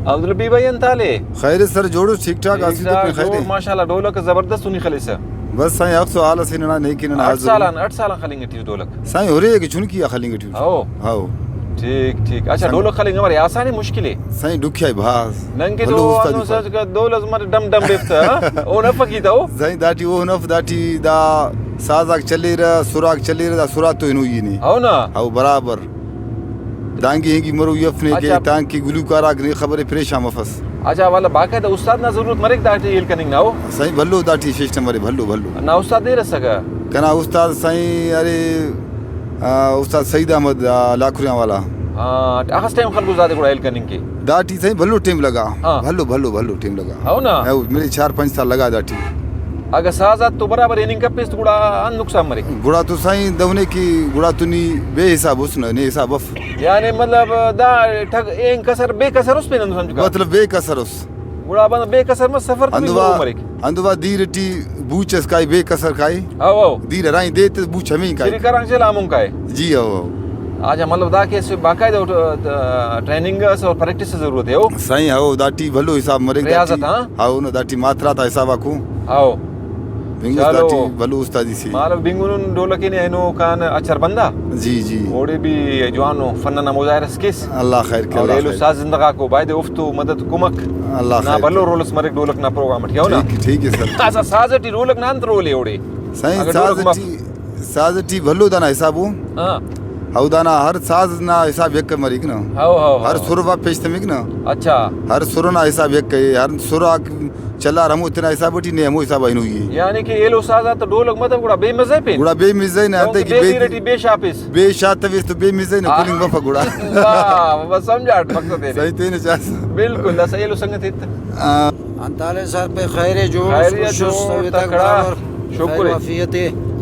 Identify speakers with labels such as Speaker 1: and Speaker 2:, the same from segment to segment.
Speaker 1: عبداللبی بھائی انتالے
Speaker 2: خیر سر جوڑو ٹھیک ٹھاک آسیدے پہ خیر
Speaker 1: ماشاءاللہ ڈولک زبردست سنی خلی سا
Speaker 2: بس سائیں آپ سوال سیننا نہیں کیننا
Speaker 1: 8 سالان خلیں گے ڈولک
Speaker 2: سائیں ہو رہی ہے کہ چن کیا خلیں گے
Speaker 1: ہاو
Speaker 2: ہاو
Speaker 1: ٹھیک اچھا ڈولک خلیں گے ہماری آسانی مشکل ہے
Speaker 2: سائیں دکھیا بھاس
Speaker 1: ننگی تو آنو سچ کا دولت مر ڈم بیفتا او نفقی تا ہو
Speaker 2: سائیں داٹی وہ نف داٹی دا سازاک چلی رہا سراغ چلی رہا دا سرات تو انہوں ہی نہیں
Speaker 1: ہو نا
Speaker 2: ہاو برابر دانگی ہنگی مرو یفنے کے تانکی گلوکارا گنی خبر پریشان مفس
Speaker 1: اچھا والا باقاعدہ استاد نہ ضرورت مرے داٹی ہیل کننگ نہ ہو
Speaker 2: سائیں بھلو داٹی سسٹم مرے بھلو
Speaker 1: نہ استاد دے رسگا
Speaker 2: کنا استاد سائیں ارے استاد سعید احمد لاکھریاں والا
Speaker 1: ہاں اخس ٹائم خلق زیادہ گڑا ہیل کننگ کے
Speaker 2: داٹی سائیں بھلو ٹیم لگا بھلو ٹیم لگا
Speaker 1: ہو نا
Speaker 2: میری 4-5 سال لگا داٹی
Speaker 1: اگر سازات تو برابر اننگ کا پیست گڑا ان نقصان مرے
Speaker 2: گڑا تو سائیں دونے کی گڑا تو نی بے حساب اس نے حساب اف
Speaker 1: یعنی مطلب دا ٹھگ این کسر بے کسر اس پہ نہ سمجھ
Speaker 2: مطلب بے کسر اس
Speaker 1: گڑا بند بے کسر میں سفر تو مرے
Speaker 2: اندوا دیرٹی بوچس کائی بے کسر کائی
Speaker 1: او
Speaker 2: دیر رائیں دیتے بوچ ہمیں کائی
Speaker 1: سری کران چلا امون کائی
Speaker 2: جی او
Speaker 1: آجا مطلب دا کہ باقاعدہ ٹریننگ اور پریکٹس ضرورت ہے او
Speaker 2: سائیں او داٹی بھلو حساب مرے
Speaker 1: ریاضت ہاں
Speaker 2: او نہ داٹی ماترا تا حساب کو
Speaker 1: او
Speaker 2: بنگس داٹی بھلو استادی سی
Speaker 1: مالو بنگون ڈولکی نے اینو کان اچھر بندہ
Speaker 2: جی
Speaker 1: اوڑے بھی جوانو فننا مظاہرس کس
Speaker 2: اللہ خیر کے
Speaker 1: اور ایلو ساز زندگا کو باید افتو مدد کمک
Speaker 2: اللہ
Speaker 1: نا بلو رولس مرک ڈولک نا پروگرام ٹھیک ہے نا
Speaker 2: ٹھیک ہے سر
Speaker 1: اسا سازٹی رولک نا انت رولے اوڑے
Speaker 2: سائیں سازٹی بھلو دانا حسابو
Speaker 1: ہاں
Speaker 2: او دانا ہر ساز نا حساب یک مریک نا ہر سروا پیش تمک نا
Speaker 1: اچھا
Speaker 2: ہر سرنا حساب یک ہر سرا چلا رمو تنا حساب ٹی نے ہمو حساب اینو یہ
Speaker 1: یعنی کہ ایلو سازات ڈولک مطلب گڑا بے مزے پہ
Speaker 2: گڑا بے مزے نہ تے
Speaker 1: بے دیرٹی بے شاپس
Speaker 2: بے شاتویس تو بے مزے نہ کولنگ بفا گڑا
Speaker 1: واہ بس سمجھاٹ مقصد ہے
Speaker 2: صحیح تے نہ چاس
Speaker 1: بالکل دا ایلو سنگت ہت
Speaker 3: انتالے سر پہ خیر جو
Speaker 1: تکڑا شکر
Speaker 3: وفیت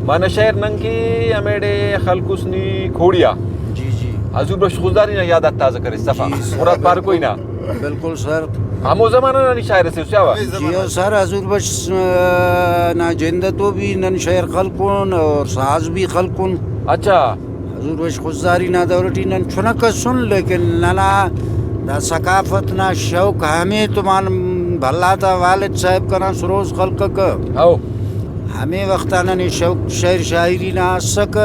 Speaker 1: مانا شہر ننگ کی امیڑے خلقسنی کھوڑیا
Speaker 3: جی
Speaker 1: حضور بخش خزداری نا یادات تازہ کرے صفا مراد پار کوئی نا
Speaker 3: بالکل سر
Speaker 1: ہمو زمانہ نا شاعر سے اسے آوا
Speaker 3: جی سر حضور بخش نا جندتو بھی نن شہر خلقون اور ساز بھی خلقون
Speaker 1: اچھا
Speaker 3: حضور بخش خزداری نا دولتی نن چنک سن لیکن ننا دا ثقافت نا شوق ہمیں تمان بھلا تا والد صاحب کا نا سروز خلق کا
Speaker 1: او
Speaker 3: ہمیں وقتانا نے شوق شعر شاعری نہ سک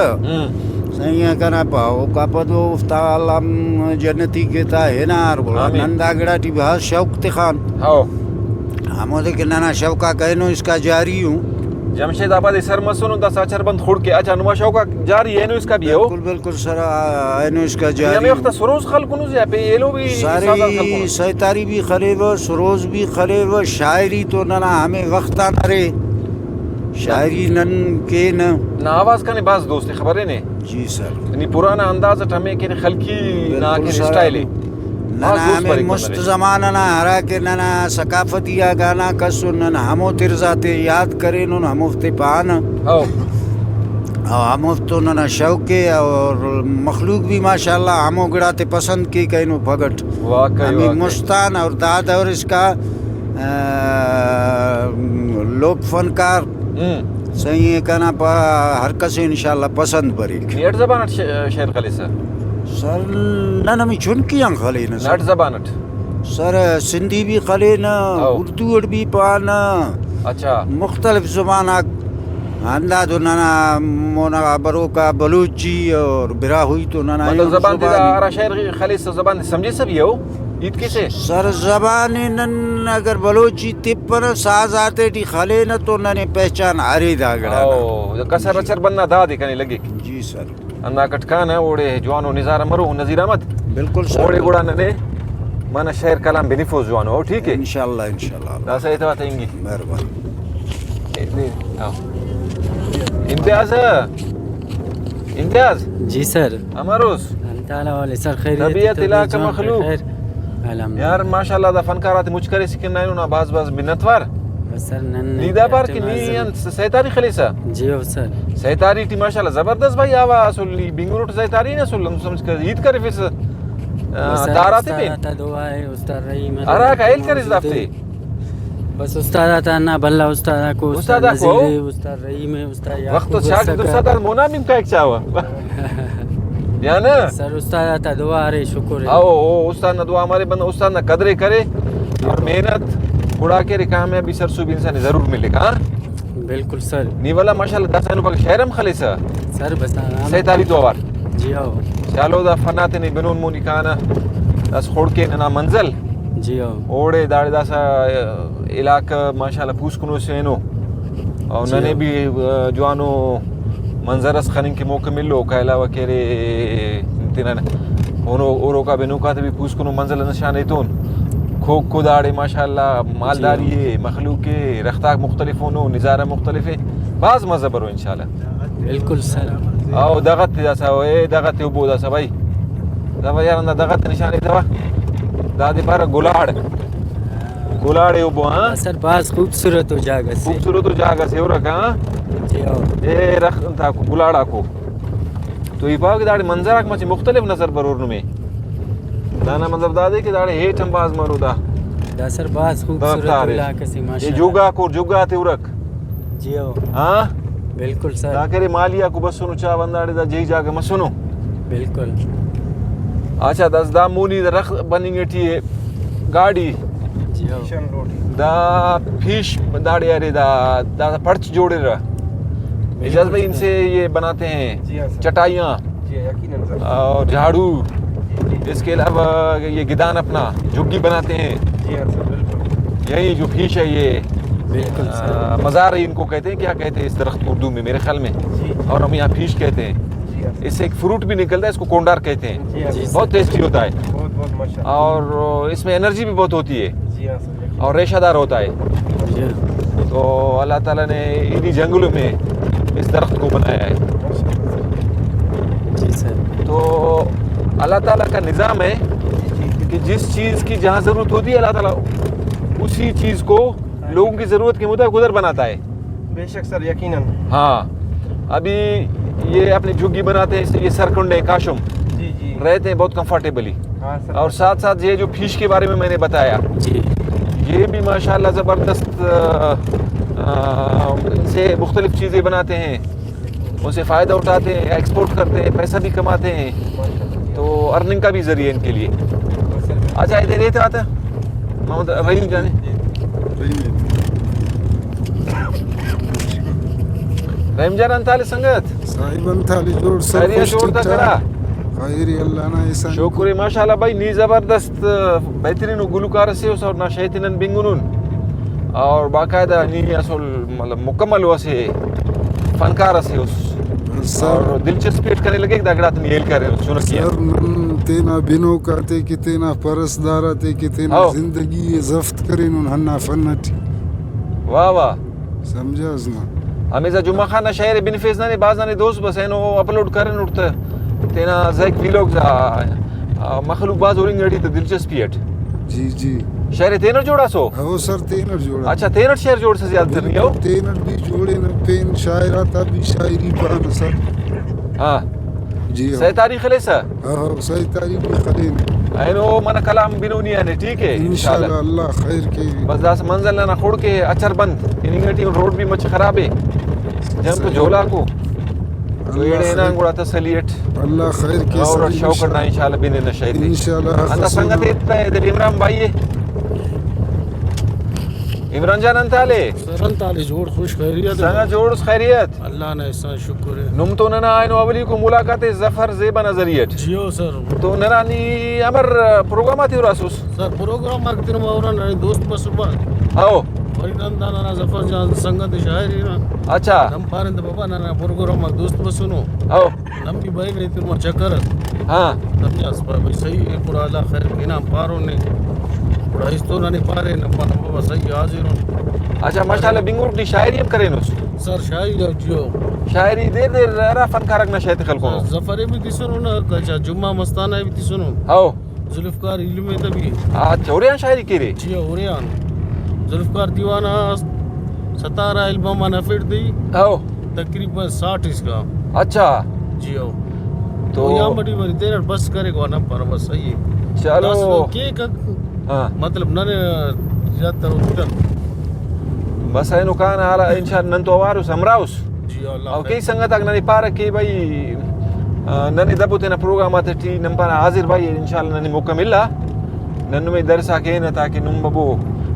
Speaker 3: سیاں کنا پاو کا پدو افتالم جنتی کے تا ہے نار بولا نندا گڑا ٹی بہت شوق تخان
Speaker 1: او
Speaker 3: ہمو دے کہ نانا شوقا کہنو اس کا جاری ہوں
Speaker 1: جمشید آباد سر مسونو دا ساچر بند کھوڑ کے اچھا نما شوقا جاری ہے نو اس کا بھی ہو
Speaker 3: بالکل سر اینو اس کا جاری
Speaker 1: ہمیں وقت سروز خلقنو زیا پہ ایلو بھی
Speaker 3: ساری سیتاری بھی خریب سروز بھی خریب شاعری تو نانا ہمیں وقتا نہ رے شاعری نن کے نا
Speaker 1: آواز کا نے باز دوست خبر ہے نے
Speaker 3: جی سر
Speaker 1: یعنی پرانا انداز ہمیں کہ خلقی نا کہ سٹائل ہے
Speaker 3: ننا ہمیں مست زمانہ نا ہرا کے ننا ثقافتی گانا کسو ننا ہمو ترزاتے یاد کرے نن ہموفتے پان
Speaker 1: او
Speaker 3: ہموفتو ننا شوقے اور مخلوق بھی ماشاءاللہ ہمو گڑاتے پسند کی کہنو بھگٹ ہمیں مستان اور داد اور اس کا لوک فنکار صحیح ہے کہنا پا ہر کسی انشاءاللہ پسند بری
Speaker 1: نیٹ زبانت شہر خلی
Speaker 3: سر نمی چنکیاں خلی نا
Speaker 1: نیٹ زبانت
Speaker 3: سر سندھی بھی خلی نا اردو بھی پانا
Speaker 1: اچھا
Speaker 3: مختلف زبان انداز نانا مونا برو کا بلوچی اور برا ہوئی تو نانا
Speaker 1: مطلب زبان دیدہ آرہ شہر خلی زبان سمجھے سبھی ہو عید کیسے
Speaker 3: سر زبان نن اگر بلوچی تپن ساز آتے ٹی خلے نہ تو ننے پہچان آرے دا گڑا
Speaker 1: او کسر اچر بننا دا دیکھنے لگے
Speaker 3: جی سر
Speaker 1: اندہ کٹکان ہے اوڑے جوانو نظارہ مرو نظیر احمد
Speaker 3: بالکل سر
Speaker 1: اوڑے گوڑا ننے مانا شہر کلام بینیفوز جوانو ہو ٹھیک ہے
Speaker 3: انشاءاللہ
Speaker 1: دا صحیح تو آتیں گی
Speaker 3: مہربان
Speaker 1: امتیاز امتیاز
Speaker 4: جی سر
Speaker 1: امروز
Speaker 4: تعالی والے سر خیریت
Speaker 1: طبیعت علاقہ مخلوق یار ماشاءاللہ دا فنکارات مجھ کرے سکن نائنو نا باز بنتوار
Speaker 4: سر
Speaker 1: نیدہ بار کی نیان سیتاری خلیسا
Speaker 4: جی ہو سر
Speaker 1: سیتاری ٹی ماشاءاللہ زبردست بھائی آوا اصلی بنگروٹ سیتاری نا سلم سمجھ کر عید کرے پھر داراتے پہ
Speaker 4: دعا ہے استاد رحیم
Speaker 1: ارا کا عید کرے دافتے
Speaker 4: بس استاد آتا نا بلہ استاد کو استاد نظیر استاد رحیم استاد
Speaker 1: وقت تو شاکر استاد مونا میم کا ایک چاہوا یا نا
Speaker 4: سر استاد آتا دعا رہے شکر ہے
Speaker 1: او استاد نہ دعا ہمارے بندہ استاد نہ قدرے کرے اور محنت اڑا کے کامیابی سر صوب انسان ضرور ملے گا.
Speaker 4: بالکل سر
Speaker 1: نی والا ماشاءاللہ داسانو پاک شہرم خلیسا
Speaker 4: سر بس
Speaker 1: سیتاری دوار
Speaker 4: جی ہو
Speaker 1: چالو دا فنات نے بنون مونی کانا داس خوڑ کے نا منزل
Speaker 4: جی ہو
Speaker 1: اوڑے داڑے داسا علاقہ ماشاءاللہ پوس کنو سینو اور ننے بھی جوانو منظرس خنن کے موقع ملو کا علاوہ کرے تینن اورو کا بنو کا بھی پوس کنو منزل نشانے تون کھوک کو داڑے ماشاءاللہ مالداری ہے مخلوق ہے رختاق مختلف ہونو نظارہ مختلف ہے بعض مزہ برو انشاءاللہ
Speaker 4: بالکل سر
Speaker 1: او دغت داسا اے دغت بو داسا بھائی دا یار دغت نشانے تھا دادی پر گلاڑ بو ہاں
Speaker 4: سر باز خوبصورت ہو جاگا سے
Speaker 1: خوبصورت ہو جاگا سے اور رکھا
Speaker 4: جی ہو
Speaker 1: اے رخ تھا کو گلاڑا کو تو یہ پاک داڑی منظر مچ مختلف نظر برور میں دانا مطلب دادے کہ داڑے ہیٹ ہم باز مارو دا
Speaker 4: سر باز خوبصورت علاقہ سے
Speaker 1: یہ
Speaker 4: ماشاءاللہ
Speaker 1: جوگا کو جوگا تے ورک
Speaker 4: جی ہو
Speaker 1: ہاں
Speaker 4: بالکل سر
Speaker 1: دا کرے مالیا کو بس سنو چا بنداڑے دا جئی جاگا مسنو
Speaker 4: بالکل
Speaker 1: اچھا دس دا مونی دا رخ بننگ ٹی گاڑی
Speaker 4: جی ہو
Speaker 1: دا فیش داڑے ارے دا پرچ جوڑے رہا اجاز بھائی ان سے یہ بناتے ہیں چٹائیاں اور جھاڑو اس کے علاوہ یہ گدان اپنا جھگی بناتے ہیں یہی جو فیش ہے یہ
Speaker 4: بالکل
Speaker 1: مزار ان کو کہتے ہیں کیا کہتے ہیں اس درخت کو اردو میں میرے خیال میں اور ہم یہاں فیش کہتے ہیں اس سے ایک فروٹ بھی نکلتا ہے اس کو کونڈار کہتے ہیں بہت ٹیسٹی ہوتا ہے اور اس میں انرجی بھی بہت ہوتی ہے اور ریشہ دار ہوتا ہے تو اللہ تعالیٰ نے انہی جنگلوں میں اس درخت کو بنایا ہے
Speaker 4: جی سر
Speaker 1: تو اللہ تعالیٰ کا نظام ہے کہ جس چیز کی جہاں ضرورت ہوتی ہے اللہ تعالیٰ اسی چیز کو لوگوں کی ضرورت کے مطابق ادھر بناتا ہے
Speaker 5: بے شک سر یقیناً
Speaker 1: ہاں ابھی یہ اپنی جھگی بناتے ہیں یہ سرکنڈے کاشم
Speaker 5: جی جی
Speaker 1: رہتے ہیں بہت کمفرٹیبلی
Speaker 5: ہاں سر
Speaker 1: اور ساتھ ساتھ یہ جو فیش کے بارے میں میں نے بتایا
Speaker 4: جی
Speaker 1: یہ بھی ماشاءاللہ زبردست ان سے مختلف چیزیں بناتے ہیں ان سے فائدہ اٹھاتے ہیں ایکسپورٹ کرتے ہیں پیسہ بھی کماتے ہیں تو ارننگ کا بھی ذریعہ ان کے لیے اچھا ادھر یہ آتا محمد رحیم جانے رحیم جان انتالی سنگت
Speaker 6: صاحب انتالی جوڑ سر
Speaker 1: خیریت جوڑ تا کرا
Speaker 6: خیری اللہ نا ایسا
Speaker 1: شکر ماشاءاللہ بھائی نی زبردست بہترین گلوکار سے اور نہ شیطنن بنگنون اور باقاعدہ نی اصل مطلب مکمل واسے فنکار سے اس اور دلچسپیٹ کرنے لگے کہ دگڑا تم یل کرے سن کیا
Speaker 6: سر من تینا بنو کاتے کہ تینا پرسدارا تے کہ تینا زندگی زفت کریں ان ہننا فنٹی
Speaker 1: واہ واہ
Speaker 6: سمجھا ازنا
Speaker 1: ہمیزہ جمعہ خانہ شہر بن فیض نے بعض نے دوست بس اینو اپلوڈ کرن اٹھتا تینا زیک ویلوگ مخلوق باز اورنگ اڑی تو دلچسپیٹ
Speaker 6: جی جی
Speaker 1: شہر تینر جوڑا سو
Speaker 6: ہو سر تینر جوڑا
Speaker 1: اچھا تینر شہر جوڑ سے زیادہ تر نہیں ہو
Speaker 6: تینر بھی جوڑے نا پین شاعرہ بھی شاعری پانا سر
Speaker 1: ہاں
Speaker 6: جی
Speaker 1: صحیح تاریخ لے سا
Speaker 6: ہاں صحیح تاریخ بھی خلین
Speaker 1: اینو من کلام بنونی ہے ٹھیک ہے
Speaker 6: انشاءاللہ اللہ خیر کے
Speaker 1: بس داس منزل نہ کھوڑ کے اچر بند انگٹی روڈ بھی مچ خراب ہے جن کو جولا کو تو یہ نا گڑا تسلیٹ
Speaker 6: اللہ خیر کے
Speaker 1: اور شوق کرنا انشاءاللہ بن نشید
Speaker 6: انشاءاللہ
Speaker 1: انت سنگت اتنا ہے عمران بھائی عمران جان انتالے
Speaker 7: سرنتالی جوڑ خوش خیریت
Speaker 1: سنگا جوڑ خیریت
Speaker 7: اللہ نے ایسا شکر ہے
Speaker 1: نم تو ننا آئینو اولی کو ملاقات ظفر زیبا نظریت
Speaker 7: جیو سر
Speaker 1: تو ننا نی امر پروگراماتی ہو راسوس
Speaker 7: سر پروگرام مارکتر مورا دوست پر صبح
Speaker 1: آو
Speaker 7: فریدان نا ظفر جان سنگت شاعری نا
Speaker 1: اچھا
Speaker 7: نم پارند بابا نا پروگرام دوست پر سنو
Speaker 1: آو
Speaker 7: نم بھی بھائی نہیں تر چکر
Speaker 1: ہاں
Speaker 7: نم یا صبح بھائی صحیح ہے پورا اللہ خیر کے نام پارو نے پورا اس تو نہ پارے نم بابا صحیح حاضر ہوں
Speaker 1: اچھا ماشاءاللہ بنگور دی شاعری اب کریں نوس
Speaker 7: سر شاعری جیو
Speaker 1: شاعری دیر دیر را فنکار رکھنا شاید خلقوں
Speaker 7: ظفر بھی تی سنو نا کچا جمعہ مستانہ بھی تی سنو
Speaker 1: آو
Speaker 7: ذوالفقار علم تبھی
Speaker 1: اچھا ہو رہے ہیں شاعری کی رہے
Speaker 7: جی ہو رہے ہیں ذوالفقار دیوانہ 17 البم نفر دی
Speaker 1: آو
Speaker 7: تقریباً 60 اس کا
Speaker 1: اچھا
Speaker 7: جی ہو
Speaker 1: تو
Speaker 7: یہاں بڑی بڑی دیر بس کرے گا نا پر بس صحیح ہے
Speaker 1: چلو
Speaker 7: کیک
Speaker 1: ہاں
Speaker 7: مطلب نہ زیادہ تر ہوٹل
Speaker 1: بس اینو کان حالا انشاءاللہ نن تو وارو سمراوس
Speaker 7: جی اللہ
Speaker 1: او کئی سنگت اگنا دی پارک کی بھائی నన్ను దబ్బుతున్న ప్రోగ్రామ్ టీ నంపన హాజిర్ బాయ్ ఇన్షాల్లా నన్ను ముక్కమిల్ల నన్ను మీ దర్సాకేన తాకి నుంబబు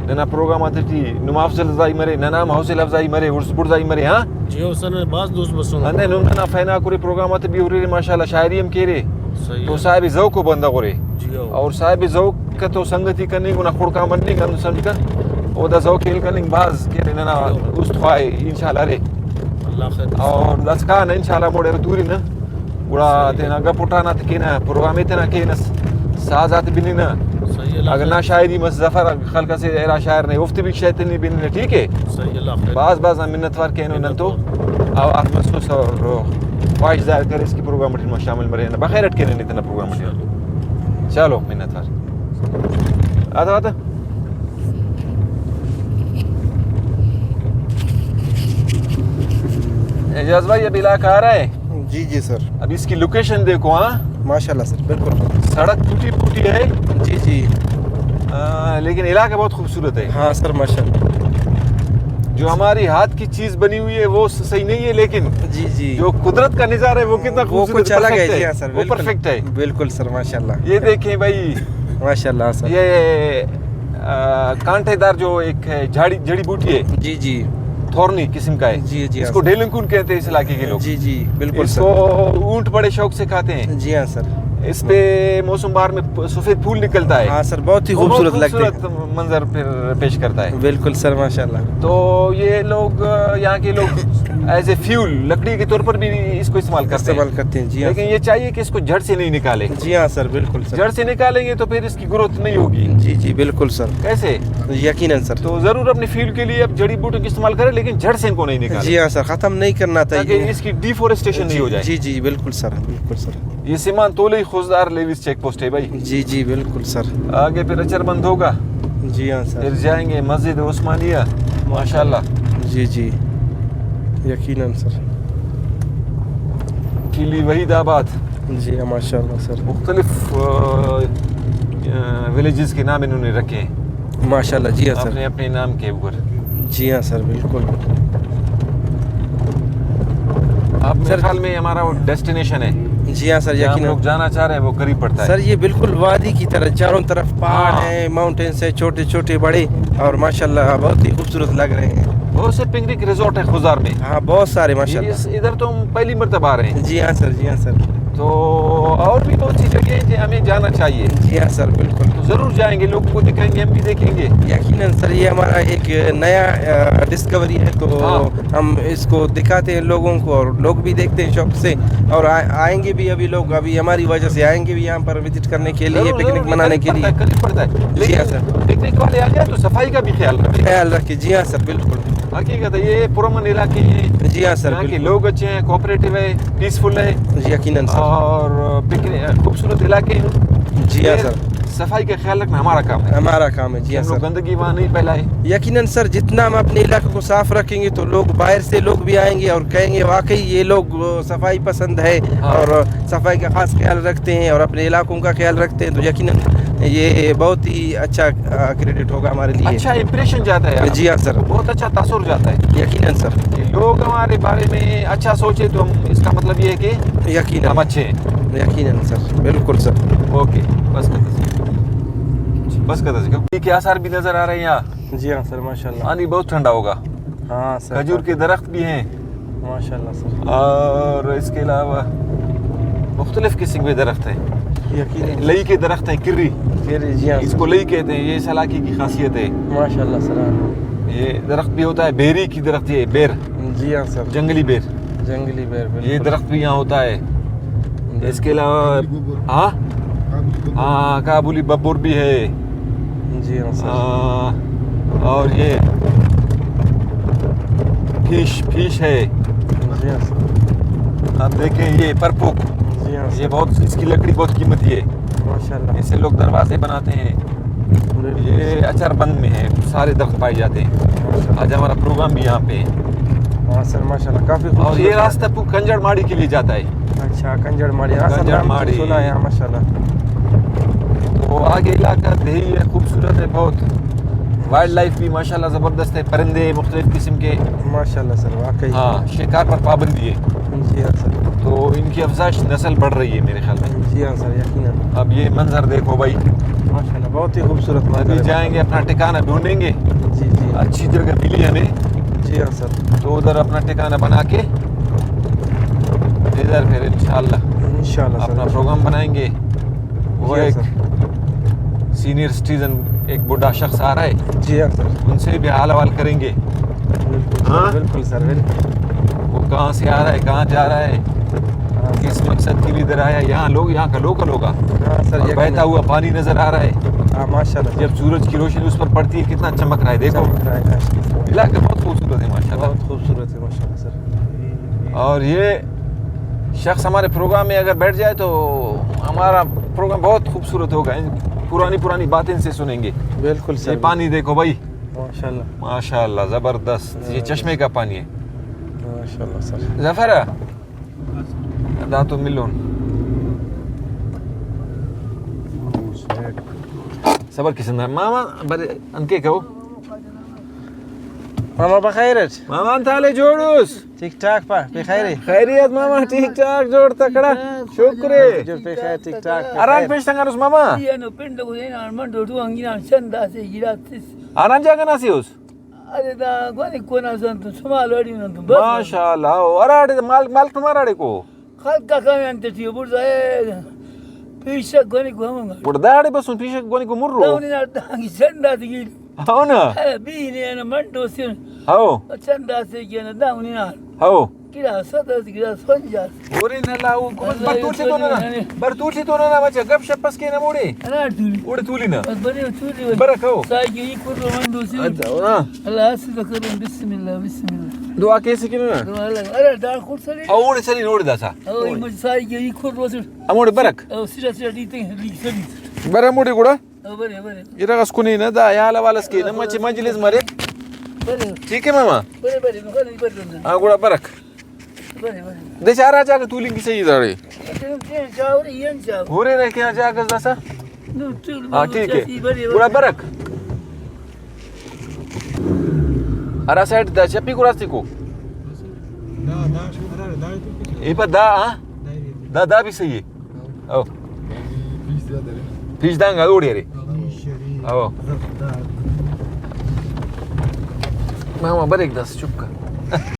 Speaker 1: నన్న ప్రోగ్రామ్ టీ నువ్వు అఫ్జల్ జాయి మరే ననామ హౌసల్ అఫ్జాయి మరే ఉర్స్బుర్ జాయి మరే హా
Speaker 7: جی سر بعض دوست بسون
Speaker 1: انne nunna fena kuri programat bi uriri mashallah shairiyam kere to sahibi zawq banda gore
Speaker 7: G
Speaker 1: aur sahibi zawq ka to sangati karne guna khudka manne kan samjhka oda zawq el karne baz kere nana ust khwai inshallah re
Speaker 7: اللہ خیر
Speaker 1: aur das ka na inshallah mode duri na ura tena ga putana tekena programme tena kena saazat binina
Speaker 7: صحیح اللہ
Speaker 1: اگر نا شاعری مس ظفر خلق سے era شاعر نے افت بھی شیطانی binina ٹھیک ہے
Speaker 7: صحیح اللہ خیر
Speaker 1: بعض منتوار کہنو ننتو او محسوس اور خواہش ظاہر کرے اس کی پروگرام میں شامل مرے نا بخیرت کے نہیں اتنا پروگرام میں چلو منتوار آتا اعجاز بھائی اب علاقہ آ رہا ہے
Speaker 5: جی جی سر
Speaker 1: اب اس کی لوکیشن دیکھو ہاں
Speaker 5: ماشاء اللہ سر بالکل
Speaker 1: سڑک ٹوٹی پھوٹی ہے
Speaker 5: جی جی
Speaker 1: لیکن علاقہ بہت خوبصورت ہے
Speaker 5: ہاں سر ماشاء اللہ
Speaker 1: جو ہماری ہاتھ کی چیز بنی ہوئی ہے وہ صحیح نہیں ہے لیکن
Speaker 5: جی جی
Speaker 1: جو قدرت کا نظارہ ہے وہ کتنا
Speaker 5: وہ
Speaker 1: خوبصورت
Speaker 5: کچھ الگ ہے
Speaker 1: perfect
Speaker 5: جی ہاں سر
Speaker 1: وہ پرفیکٹ ہے
Speaker 5: بالکل سر ماشاء اللہ
Speaker 1: یہ دیکھیں بھائی
Speaker 5: ماشاء اللہ سر
Speaker 1: یہ کانٹے دار جو ایک جڑی بوٹی ہے
Speaker 5: جی جی
Speaker 1: تھورنی قسم کا ہے
Speaker 5: جی جی
Speaker 1: اس
Speaker 5: ہاں
Speaker 1: کو
Speaker 5: سر
Speaker 1: ڈیلنکون کہتے ہیں اس علاقے کے لوگ
Speaker 5: جی جی بالکل
Speaker 1: اس
Speaker 5: سر
Speaker 1: کو اونٹ بڑے شوق سے کھاتے ہیں
Speaker 5: جی ہاں سر
Speaker 1: اس پہ موسم بہار میں سفید پھول نکلتا ہے
Speaker 5: ہاں سر بہت ہی
Speaker 1: وہ بہت
Speaker 5: خوبصورت لگتے
Speaker 1: خوبصورت منظر پھر پیش کرتا ہے
Speaker 5: بالکل سر ماشاء اللہ
Speaker 1: تو یہ لوگ یہاں کے لوگ ایز اے فیول لکڑی کے طور پر بھی اس کو استعمال کرتے ہیں
Speaker 5: استعمال کرتے ہیں جی ہاں
Speaker 1: لیکن یہ چاہیے کہ اس کو جڑ سے نہیں نکالے
Speaker 5: جی ہاں سر بالکل سر
Speaker 1: جڑ سے نکالیں گے تو پھر اس کی گروتھ نہیں ہوگی
Speaker 5: جی جی بالکل سر
Speaker 1: کیسے
Speaker 5: یقیناً سر
Speaker 1: تو ضرور اپنے فیول کے لیے اب جڑی بوٹیوں کا استعمال کریں لیکن جڑ سے ان کو نہیں نکالیں
Speaker 5: جی ہاں سر ختم نہیں کرنا
Speaker 1: تاکہ
Speaker 5: چاہیے
Speaker 1: اس کی ڈیفورسٹیشن نہیں ہو جائے
Speaker 5: جی جی بالکل سر بالکل سر
Speaker 1: یہ سیمان تولی خوزدار لیویس چیک پوسٹ ہے بھائی
Speaker 5: جی جی بالکل سر
Speaker 1: آگے پھر اچر بند ہوگا
Speaker 5: جی ہاں سر
Speaker 1: پھر جائیں گے مسجد عثمانیہ ماشاءاللہ
Speaker 5: جی جی یقیناً سر
Speaker 1: قلی وحید آباد
Speaker 5: جی ہاں ماشاء اللہ سر
Speaker 1: مختلف ولیجز کے نام انہوں نے رکھے ہیں
Speaker 5: ماشاء اللہ جی ہاں سر
Speaker 1: اپنے اپنے نام کے اوپر
Speaker 5: جی ہاں سر بالکل
Speaker 1: اب میرے خیال میں ہمارا وہ ڈیسٹینیشن ہے
Speaker 5: جی ہاں سر
Speaker 1: جہاں ہم
Speaker 5: یقیناً
Speaker 1: لوگ جانا چاہ رہے ہیں وہ قریب پڑتا ہے
Speaker 5: سر یہ بالکل وادی کی طرح چاروں طرف پہاڑ
Speaker 1: ہاں۔
Speaker 5: ہیں ماؤنٹینس ہیں چھوٹے چھوٹے بڑے اور ماشاء اللہ بہت ہی خوبصورت لگ رہے ہیں
Speaker 1: بہت سے پکنک ریزورٹ ہیں خزار میں
Speaker 5: ہاں بہت سارے ماشاء اللہ
Speaker 1: ادھر تو ہم پہلی مرتبہ آ رہے ہیں
Speaker 5: جی ہاں سر جی ہاں سر
Speaker 1: تو اور بھی بہت سی جگہیں ہیں ہمیں جانا چاہیے
Speaker 5: جی ہاں سر بالکل
Speaker 1: تو ضرور جائیں گے لوگوں کو دکھائیں گے ہم بھی دیکھیں گے
Speaker 5: یقیناً سر یہ ہمارا ایک نیا ڈسکوری ہے تو
Speaker 1: ہاں۔
Speaker 5: ہم اس کو دکھاتے ہیں لوگوں کو اور لوگ بھی دیکھتے ہیں شوق سے اور آئیں گے بھی ابھی لوگ ابھی ہماری وجہ سے آئیں گے بھی یہاں پر وزٹ کرنے کے لیے
Speaker 1: ضرور،
Speaker 5: پکنک
Speaker 1: ضرور،
Speaker 5: منانے کے لیے
Speaker 1: قریب پڑتا ہے
Speaker 5: جی ہاں
Speaker 1: لیکن
Speaker 5: سر
Speaker 1: پکنک والے آ جائیں تو صفائی کا بھی خیال رکھیں
Speaker 5: خیال رکھیں جی ہاں سر بالکل
Speaker 1: حقیقت ہے یہ پرامن علاقے ہیں
Speaker 5: جی ہاں سر
Speaker 1: یہاں کے
Speaker 5: بالکل
Speaker 1: لوگ اچھے ہیں کوآپریٹو ہے پیسفل ہے
Speaker 5: یقیناً سر
Speaker 1: اور خوبصورت علاقے ہیں
Speaker 5: جی ہاں سر
Speaker 1: صفائی کا خیال رکھنا ہمارا کام ہے
Speaker 5: ہمارا کام ہے جی ہاں
Speaker 1: ہم لوگ
Speaker 5: سر
Speaker 1: گندگی وہاں نہیں پھیلائے
Speaker 5: یقیناً سر جتنا ہم اپنے علاقے کو صاف رکھیں گے تو لوگ باہر سے لوگ بھی آئیں گے اور کہیں گے واقعی یہ لوگ صفائی پسند ہے
Speaker 1: ہاں۔
Speaker 5: اور صفائی کا خاص خیال رکھتے ہیں اور اپنے علاقوں کا خیال رکھتے ہیں تو یقیناً یہ بہت ہی اچھا کریڈٹ ہوگا ہمارے لیے
Speaker 1: اچھا امپریشن جاتا ہے
Speaker 5: جی ہاں سر
Speaker 1: بہت اچھا تاثر جاتا ہے
Speaker 5: یقیناً سر
Speaker 1: کہ لوگ ہمارے بارے میں اچھا سوچے تو ہم اس کا مطلب یہ ہے کہ
Speaker 5: یقیناً
Speaker 1: ہم اچھے ہیں
Speaker 5: یقیناً سر بالکل سر
Speaker 1: اوکے بس کرتا کے آثار بھی نظر آ رہے ہیں یہاں
Speaker 5: جی ہاں سر ماشاء اللہ
Speaker 1: پانی بہت ٹھنڈا ہوگا
Speaker 5: ہاں سر
Speaker 1: کھجور کے درخت بھی ہیں
Speaker 5: ماشاء اللہ سر
Speaker 1: اور اس کے علاوہ مختلف قسم کے درخت ہیں
Speaker 5: یقیناً
Speaker 1: لئی کے درخت ہیں کری
Speaker 5: جی ہاں
Speaker 1: اس کو لئی کہتے ہیں یہ اس علاقے کی خاصیت ہے
Speaker 5: ماشاء اللہ سر
Speaker 1: یہ درخت بھی ہوتا ہے بیری کی درخت یہ بیر
Speaker 5: جی ہاں سر
Speaker 1: جنگلی بیر
Speaker 5: جنگلی بیر
Speaker 1: یہ درخت بھی یہاں ہوتا ہے اس کے علاوہ ہاں ہاں کابلی ببر بھی ہے
Speaker 5: جی ہاں سر
Speaker 1: اور یہ فیش ہے
Speaker 5: جی ہاں سر
Speaker 1: آپ دیکھیں یہ پرپوک
Speaker 5: جی ہاں
Speaker 1: یہ بہت اس کی لکڑی بہت قیمتی ہے
Speaker 5: ماشاء اللہ
Speaker 1: اس سے لوگ دروازے بناتے ہیں یہ اچر بند میں ہے سارے درخت پائے جاتے ہیں آج ہمارا پروگرام بھی یہاں پہ ہے
Speaker 5: ہاں سر ماشاء اللہ کافی
Speaker 1: اور یہ راستہ کنجڑ ماڑی کے لیے جاتا ہے
Speaker 5: اچھا کنجڑ ماڑی ہاں سر
Speaker 1: کنجڑ
Speaker 5: نام
Speaker 1: ماڑی۔
Speaker 5: سنا ہے ماشاء اللہ
Speaker 1: تو آگے علاقہ دیہی ہے خوبصورت ہے بہت وائلڈ لائف بھی ماشاءاللہ زبردست ہے, پرندے مختلف قسم کے.
Speaker 5: ماشاءاللہ سر واقعی.
Speaker 1: ہاں, شکار پر پابندی ہے.
Speaker 5: جی ہاں سر.
Speaker 1: تو ان کی افزائش نسل بڑھ رہی ہے میرے خیال میں.
Speaker 5: جی ہاں سر یقیناً.
Speaker 1: اب یہ منظر دیکھو بھائی,
Speaker 5: ماشاءاللہ بہت ہی خوبصورت منظر
Speaker 1: ابھی
Speaker 5: ہے.
Speaker 1: جائیں گے اپنا ٹھکانہ ڈھونڈیں گے,
Speaker 5: جی جی
Speaker 1: اچھی جگہ ملی ہمیں
Speaker 5: جی ہاں سر.
Speaker 1: تو ادھر اپنا ٹھکانہ بنا کے ادھر پھر انشاءاللہ
Speaker 5: انشاءاللہ سر
Speaker 1: اپنا پروگرام بنائیں گے. وہ
Speaker 5: جی ہاں
Speaker 1: ایک
Speaker 5: سر.
Speaker 1: سینئر سٹیزن ایک بوڑھا شخص آ رہا ہے,
Speaker 5: جی ہاں سر.
Speaker 1: ان سے بھی حال حوال کریں گے. ہاں
Speaker 5: بالکل سر بالکل.
Speaker 1: وہ کہاں سے آ رہا ہے, کہاں جا رہا ہے, کس مقصد کے لیے ادھر آیا. یہاں کا لوکل ہوگا.
Speaker 5: ہاں سر
Speaker 1: اور بہتا ہوا پانی نظر آ رہا ہے.
Speaker 5: ہاں ماشاءاللہ.
Speaker 1: جب سورج کی روشنی اس پر پڑتی ہے کتنا چمک رہا ہے, دیکھو علاقہ بہت خوبصورت ہے ماشاءاللہ.
Speaker 5: بہت خوبصورت ہے ماشاءاللہ سر.
Speaker 1: اور یہ شخص ہمارے پروگرام میں اگر بیٹھ جائے تو ہمارا پروگرام بہت خوبصورت ہوگا. پرانی باتیں سے سنیں گے.
Speaker 5: بالکل سر.
Speaker 1: یہ پانی دیکھو بھائی,
Speaker 5: ماشاءاللہ
Speaker 1: ماشاءاللہ زبردست. یہ چشمے کا پانی ہے.
Speaker 5: ماشاءاللہ سر.
Speaker 1: ظفر داتو ملون صبر کسن ماما بر انکے کہو
Speaker 5: ماما بخیرت.
Speaker 1: ماما انتالے جوڑوس
Speaker 5: ٹھیک ٹھاک پا بخیری.
Speaker 1: خیریت ماما, ٹھیک ٹھاک جوڑ تکڑا, شکرے.
Speaker 5: جو بخیر ٹھیک ٹھاک.
Speaker 1: آران پیش تنگارس ماما,
Speaker 8: Iya no pendo ko ina man do tu angina chanda se giratis.
Speaker 1: آران جاگا ناسیوس.
Speaker 8: Ade da gwani kona santo sumalo adi no tu.
Speaker 1: ماشاءاللہ, اراڑے مال تمہاراڑے کو
Speaker 8: Halka kamante ti burza e. Pisha gwani ko hamanga.
Speaker 1: بڑداڑے بسون پیشہ گونی کو مرو.
Speaker 8: Dawni na dangi chanda ti gil.
Speaker 1: ہاو نا,
Speaker 8: Bi ni na man do sin.
Speaker 1: ہاو
Speaker 8: Chanda se gina dawni na.
Speaker 1: ہاو.
Speaker 8: Kira sada kira sonja.
Speaker 1: اوری نلا او برتوٹی تو نا, برتوٹی تو نا بچا گپ شپ پس کے نہ موڑے.
Speaker 8: Ana tu.
Speaker 1: اوڑے تولی نا.
Speaker 8: Bari tu.
Speaker 1: برکھو.
Speaker 8: Sai yi ko man do sin.
Speaker 1: اچھا
Speaker 8: Allah asdakarum bismillah bismillah.
Speaker 1: دعا کیسے کی نا.
Speaker 8: Ara da kursali.
Speaker 1: اوڑے چلی نوڑے داسا.
Speaker 8: Oh, imaj sai yi ko rosin.
Speaker 1: اموڑے برک.
Speaker 8: Oh, sira di sari.
Speaker 1: برا موڑے گوڑا.
Speaker 8: Oh, bare.
Speaker 1: ایرا اسکونی نا دا یا والس کے نا مچ مجلس مرے.
Speaker 8: Bare.
Speaker 1: ٹھیک ہے ماما.
Speaker 8: Bare, no kan bare.
Speaker 1: ہاں گوڑا برک.
Speaker 8: Bare.
Speaker 1: دے چارا جا کے تولی کی صحیح داڑے.
Speaker 8: Çağır yiyen çağır.
Speaker 1: ہورے رہ کے جا کے داسا.
Speaker 8: No, tül.
Speaker 1: ہاں ٹھیک ہے. گوڑا برک. ارا سائڈ دا چپی کو راستے کو. ای پر دا ہاں دا بھی صحیح ہے. او پیش دانگا اوڑے رے. او ماما بریک داس چپ کر.